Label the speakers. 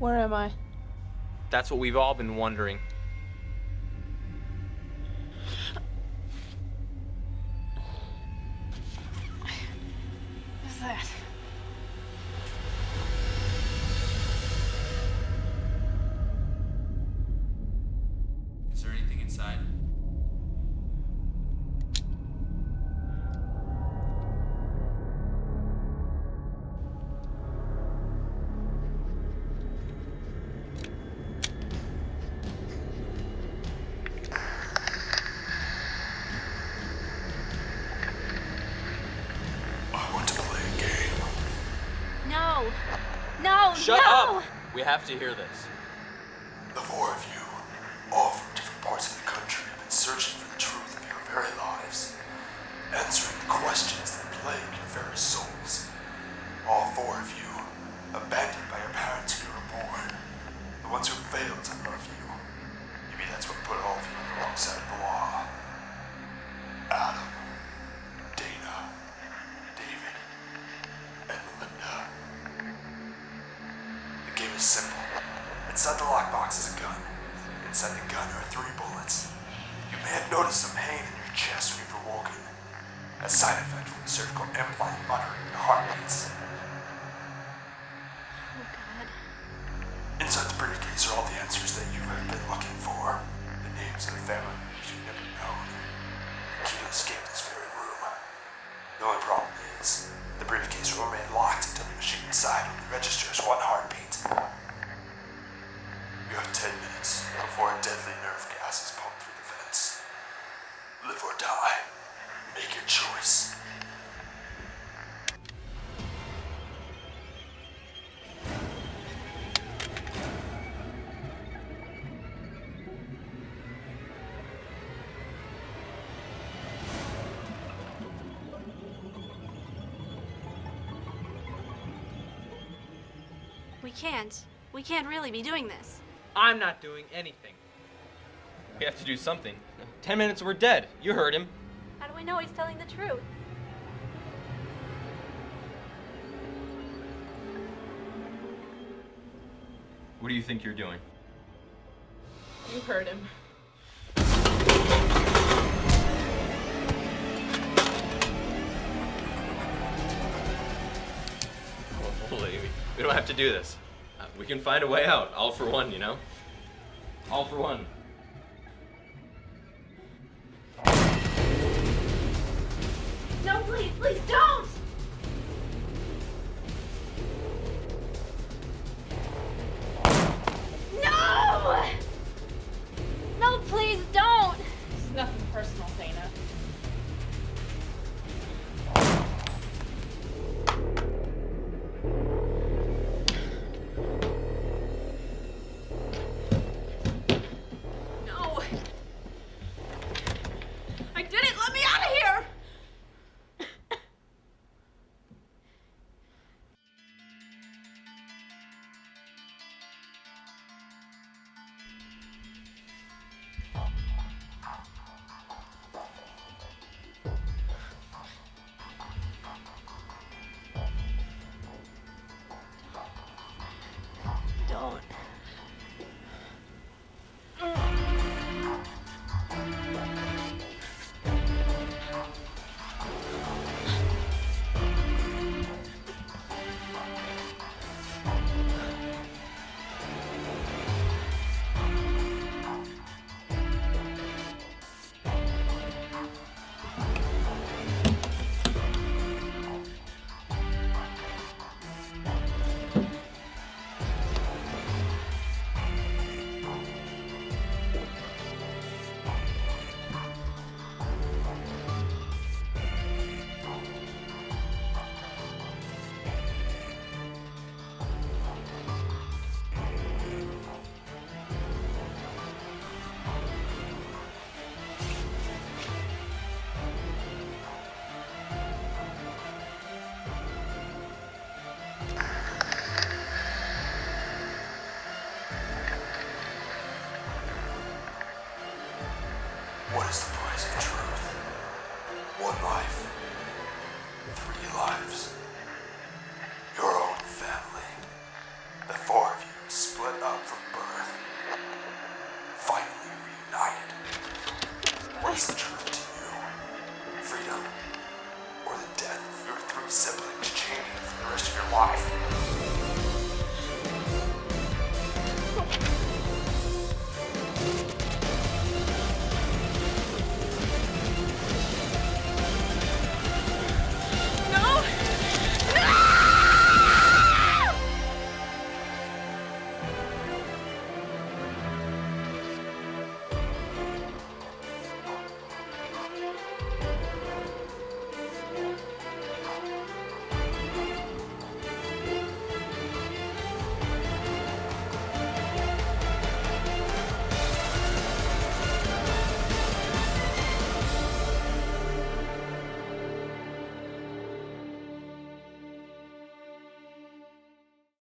Speaker 1: Where am I?
Speaker 2: That's what we've all been wondering.
Speaker 1: What's that?
Speaker 3: Is there anything inside?
Speaker 4: I want to play a game.
Speaker 1: No! No!
Speaker 2: Shut
Speaker 1: no!
Speaker 2: up! We have to hear this.
Speaker 4: The four of you, all from different parts of the country, have been searching for the truth of your very lives, answering the questions that plague your very souls. All four of you, abandoned by your parents when you were born, the ones who failed to love you. Maybe that's what put all of you on the wrong side of the law. Adam, Dana, David, and Melinda. The game is simple. Inside the lockbox is a gun. Inside the gun are 3 bullets. You may have noticed some pain in your chest when you've awoken. A side effect from the surgical implant monitoring your heartbeats.
Speaker 1: Oh, God.
Speaker 4: Inside the briefcase are all the answers that you have been looking for. The names of the family members you've never known. The key to escape this very room. The only problem is, the briefcase will remain locked until the machine inside only registers 1 heartbeat. You have 10 minutes before a deadly nerve gas is pumped through the vents. Live or die. Make your choice.
Speaker 1: We can't really be doing this.
Speaker 2: I'm not doing anything. We have to do something. 10 minutes, we're dead. You heard him.
Speaker 1: How do we know he's telling the truth?
Speaker 2: What do you think you're doing?
Speaker 1: You heard him.
Speaker 2: We don't have to do this. We can find a way out. All for one, you know? All for one.
Speaker 1: No, please, don't!